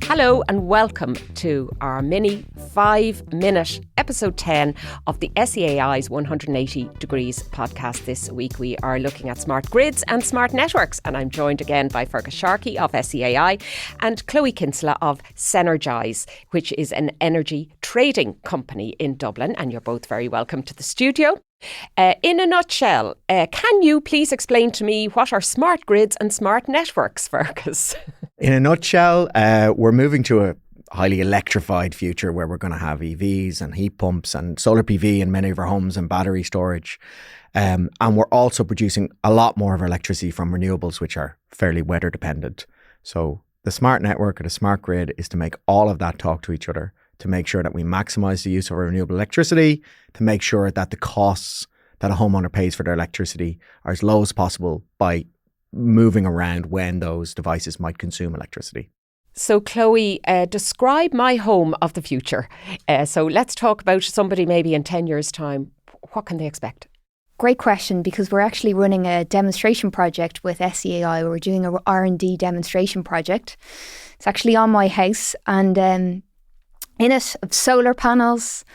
Hello and welcome to our mini 5-minute episode 10 of the SEAI's 180 Degrees podcast. This week we are looking at smart grids and smart networks, and I'm joined again by Fergus Sharkey of SEAI and Chloe Kinsella of Cenergise, which is an energy trading company in Dublin, and you're both very welcome to the studio. In a nutshell, can you please explain to me what are smart grids and smart networks, Fergus? In a nutshell, we're moving to a highly electrified future where we're going to have EVs and heat pumps and solar PV in many of our homes and battery storage. And we're also producing a lot more of our electricity from renewables, which are fairly weather dependent. So the smart network or the smart grid is to make all of that talk to each other, to make sure that we maximise the use of our renewable electricity, to make sure that the costs that a homeowner pays for their electricity are as low as possible by moving around when those devices might consume electricity. So Chloe, describe my home of the future. So let's talk about somebody maybe in 10 years' time. What can they expect? Great question, because we're actually running a demonstration project with SEAI. We're doing a R&D demonstration project. It's actually on my house, and in it, I've solar panels,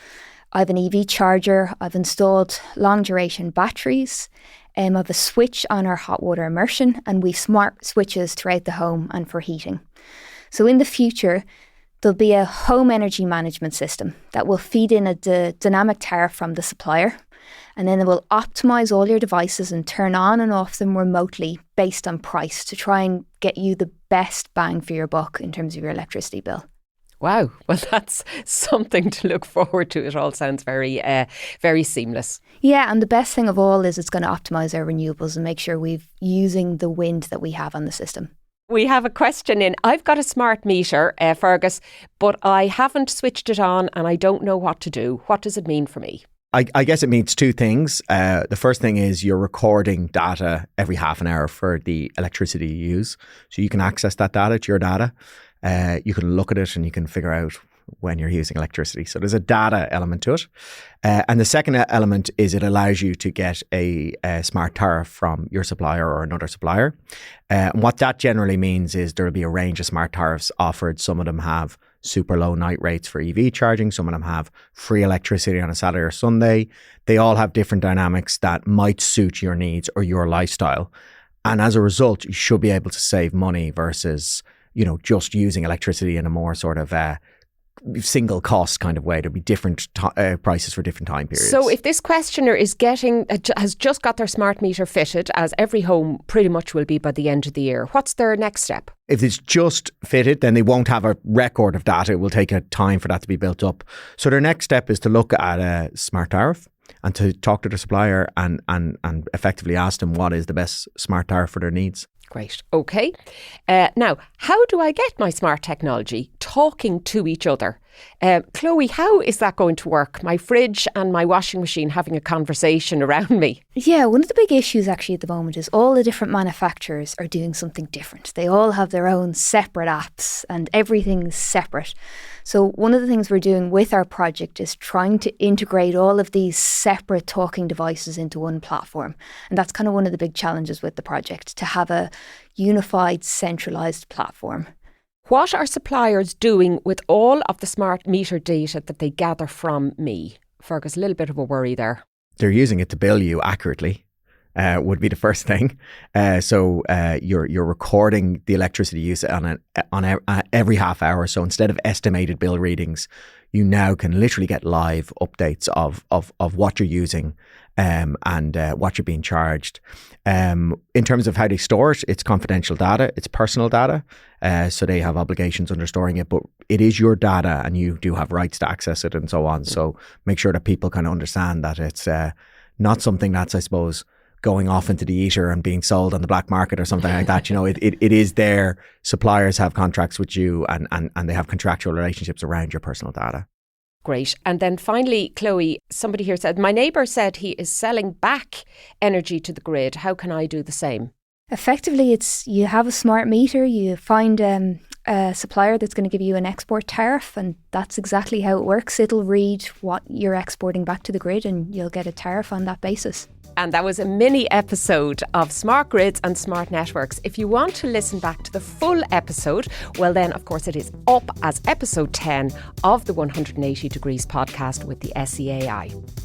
I have an EV charger, I've installed long duration batteries, I have a switch on our hot water immersion, and we've smart switches throughout the home and for heating. So in the future, there'll be a home energy management system that will feed in a dynamic tariff from the supplier, and then it will optimise all your devices and turn on and off them remotely based on price to try and get you the best bang for your buck in terms of your electricity bill. Wow, well, that's something to look forward to. It all sounds very, very seamless. Yeah, and the best thing of all is it's going to optimise our renewables and make sure we're using the wind that we have on the system. We have a question in. I've got a smart meter, Fergus, but I haven't switched it on and I don't know what to do. What does it mean for me? I guess it means two things. The first thing is you're recording data every half an hour for the electricity you use. So you can access that data, it's your data. You can look at it and you can figure out when you're using electricity. So there's a data element to it. And the second element is it allows you to get a smart tariff from your supplier or another supplier. And what that generally means is there'll be a range of smart tariffs offered. Some of them have super low night rates for EV charging. Some of them have free electricity on a Saturday or Sunday. They all have different dynamics that might suit your needs or your lifestyle. And as a result, you should be able to save money versus just using electricity in a more sort of single cost kind of way. There'll be different prices for different time periods. So if this questioner has just got their smart meter fitted, as every home pretty much will be by the end of the year, what's their next step? If it's just fitted, then they won't have a record of data. It will take a time for that to be built up. So their next step is to look at a smart tariff and to talk to their supplier and effectively ask them what is the best smart tariff for their needs. Great. Okay. Now, how do I get my smart technology talking to each other? Chloe, how is that going to work? My fridge and my washing machine having a conversation around me. Yeah, one of the big issues actually at the moment is all the different manufacturers are doing something different. They all have their own separate apps and everything's separate. So one of the things we're doing with our project is trying to integrate all of these separate talking devices into one platform. And that's kind of one of the big challenges with the project, to have a unified, centralised platform. What are suppliers doing with all of the smart meter data that they gather from me? Fergus, a little bit of a worry there. They're using it to bill you accurately, would be the first thing. So you're recording the electricity use on every half hour. So instead of estimated bill readings, you now can literally get live updates of what you're using and what you're being charged. In terms of how they store it, it's confidential data, it's personal data. So they have obligations under storing it, but it is your data and you do have rights to access it and so on. So make sure that people kind of understand that it's not something that's, I suppose, going off into the ether and being sold on the black market or something like that. It is there. Suppliers have contracts with you and they have contractual relationships around your personal data. Great. And then finally, Chloe, somebody here said, my neighbour said he is selling back energy to the grid. How can I do the same? Effectively, it's you have a smart meter, you find a supplier that's going to give you an export tariff, and that's exactly how it works. It'll read what you're exporting back to the grid and you'll get a tariff on that basis. And that was a mini episode of Smart Grids and Smart Networks. If you want to listen back to the full episode, well then, of course, it is up as episode 10 of the 180 Degrees podcast with the SEAI.